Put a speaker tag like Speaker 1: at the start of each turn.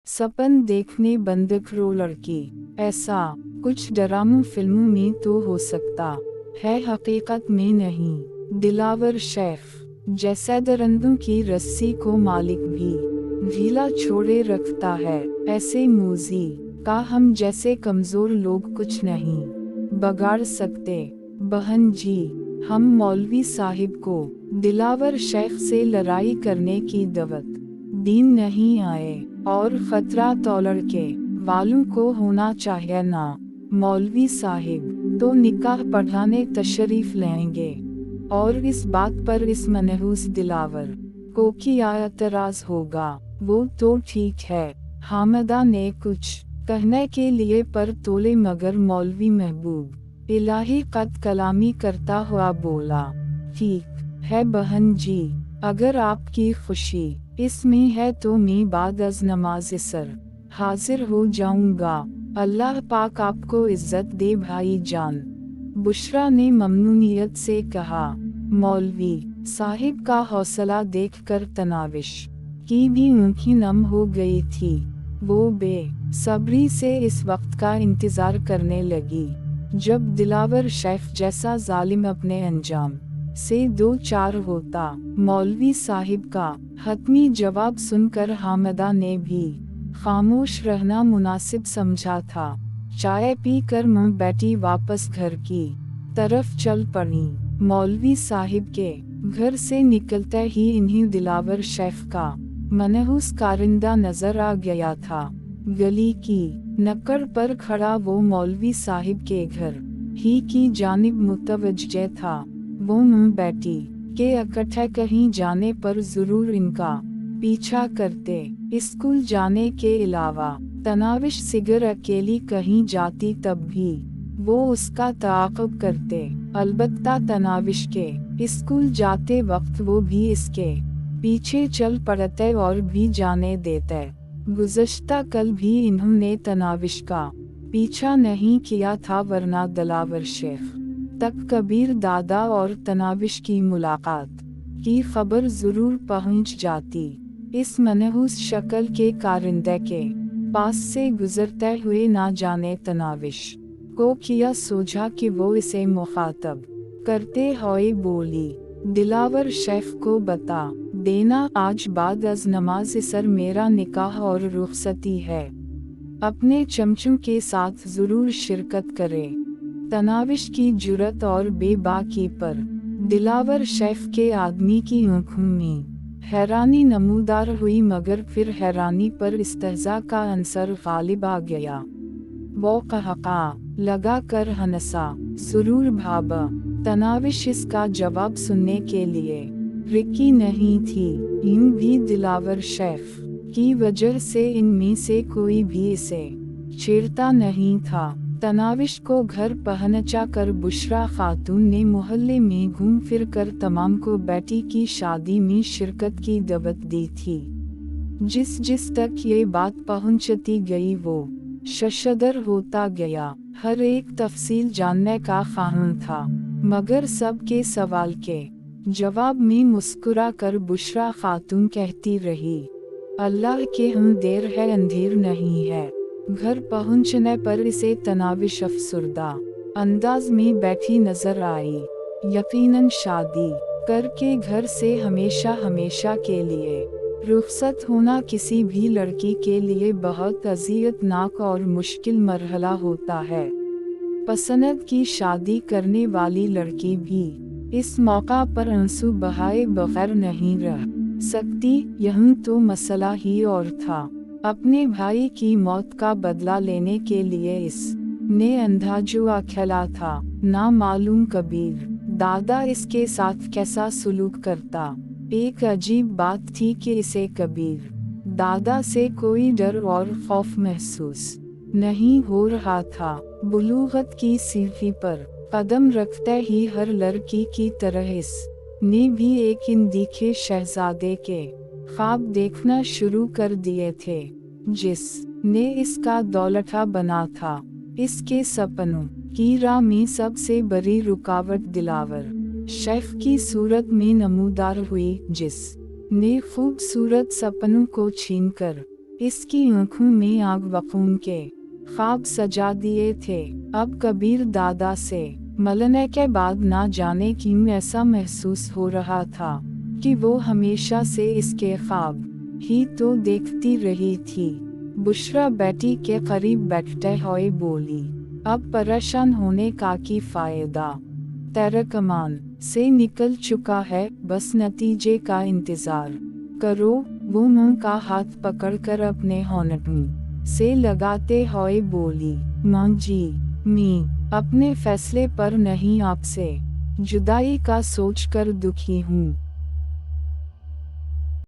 Speaker 1: सपन देखने बंद करो लड़की। ऐसा कुछ ड्रामा फिल्मों में तो हो सकता है, हकीकत में नहीं। दिलावर शेफ जैसे दरिंदों की रस्सी को मालिक भी ढीला छोड़े रखता है, ऐसे मूजी का हम जैसे कमजोर लोग कुछ नहीं बगाड़ सकते। बहन जी, हम मौलवी साहिब को दिलावर शेख से लड़ाई करने की दावत दीन नहीं आए, और खतरा तो लड़के वालों को होना चाहिए ना। मौलवी साहिब तो निकाह पढ़ाने तशरीफ लेंगे, और इस बात पर इस मनहूस दिलावर को क्या एतराज होगा? वो तो ठीक है। हामिदा ने कुछ कहने के लिए पर तोले, मगर मौलवी महबूब इलाही कद कलामी करता हुआ बोला, ठीक है बहन जी, अगर आपकी खुशी इसमें है तो मैं बाद अज नमाज असर हाजिर हो जाऊंगा। अल्लाह पाक आपको इज्जत दे भाई जान। बुशरा ने ममनूनियत से कहा। मौलवी साहिब का हौसला देखकर तनाविश की भी आंखें नम हो गई थी। वो बेसब्री से इस वक्त का इंतजार करने लगी जब दिलावर शेफ जैसा जालिम अपने अंजाम से दो चार होता। मौलवी साहिब का हतमी जवाब सुनकर हामिदा ने भी खामोश रहना मुनासिब समझा था। चाय पी कर मुंह बैठी वापस घर की तरफ चल पड़ी। मौलवी साहिब के घर से निकलते ही इन्हीं दिलावर शेफ का मनहूस कारिंदा नजर आ गया था। गली की नक्कड़ पर खड़ा वो मौलवी साहिब के घर ही की जानिब मुतवज्जे था। वो मुंह बैठी के इकट्ठे कहीं जाने पर जरूर इनका पीछा करते। स्कूल जाने के अलावा तनाविश सिगर अकेली कहीं जाती तब भी वो उसका ताक़ुब करते। अलबत्ता तनाविश के स्कूल जाते वक्त वो भी इसके पीछे चल पड़ते और भी जाने देते। गुज़श्ता कल भी इन्होंने तनाविश का पीछा नहीं किया था, वरना दिलावर शेख तक कबीर दादा और तनाविश की मुलाकात की खबर जरूर पहुंच जाती। इस मनहूस शक्ल के कारिंदे के पास से गुजरते हुए ना जाने तनाविश को किया सोचा कि वो इसे मुखातब करते हुए बोली, दिलावर शेफ को बता देना आज बाद अज नमाज असर मेरा निकाह और रुखसती है। अपने चमचों के साथ जरूर शिरकत करे। तनाविश की जुरत और बेबाकी पर दिलावर शेफ के आदमी की आंखों में हैरानी नमूदार हुई, मगर फिर हैरानी पर इस्तेज़ा का अंसर गालिब आ गया। वो कहका लगा कर हंसा, सुरूर भाबा। तनाविश इसका जवाब सुनने के लिए रिकी नहीं थी। इन भी दिलावर शेफ की वजह से इनमें से कोई भी इसे छेड़ता नहीं था। तनाविश को घर पहुंचा कर बुशरा खातून ने मोहल्ले में घूम फिर कर तमाम को बेटी की शादी में शिरकत की दावत दी थी। जिस तक ये बात पहुंचती गई वो शशदर होता गया। हर एक तफसील जानने का ख्वाहिश था, मगर सबके सवाल के जवाब में मुस्कुरा कर बुशरा खातून कहती रही, अल्लाह के हम देर है अंधेर नहीं है। घर पहुंचने पर इसे तनाविश अफसुर्दा अंदाज में बैठी नजर आई। यकीनन शादी करके घर से हमेशा हमेशा के लिए रुखसत होना किसी भी लड़की के लिए बहुत अज़ियतनाक और मुश्किल मरहला होता है। पसंद की शादी करने वाली लड़की भी इस मौका पर आंसू बहाए बगैर नहीं रह सकती। यही तो मसला ही और था। अपने भाई की मौत का बदला लेने के लिए इसने अंधा जुआ खेला था। ना मालूम कबीर दादा इसके साथ कैसा सलूक करता। एक अजीब बात थी कि इसे कबीर दादा से कोई डर और खौफ महसूस नहीं हो रहा था। बुलूगत की सीढ़ी पर कदम रखते ही हर लड़की की तरह इसने भी एक अनदेखे शहजादे के ख्वाब देखना शुरू कर दिए थे, जिसने इसका दौलता बना था। इसके सपनों की राह में सबसे बड़ी रुकावट दिलावर शेफ की सूरत में नमूदार हुई, जिसने खूबसूरत सपनों को छीनकर इसकी आंखों में आग वकून के ख्वाब सजा दिए थे। अब कबीर दादा से मिलने के बाद ना जाने क्यों ऐसा महसूस हो रहा था कि वो हमेशा से इसके ख्वाब ही तो देखती रही थी। बुशरा बेटी के करीब बैठते हुए बोली, अब परेशान होने का की फायदा, तेरा कमान से निकल चुका है, बस नतीजे का इंतजार करो। वो मुंह का हाथ पकड़कर अपने होंठों से लगाते हुए बोली, माँ जी, मैं अपने फैसले पर नहीं आपसे जुदाई का सोचकर दुखी हूँ।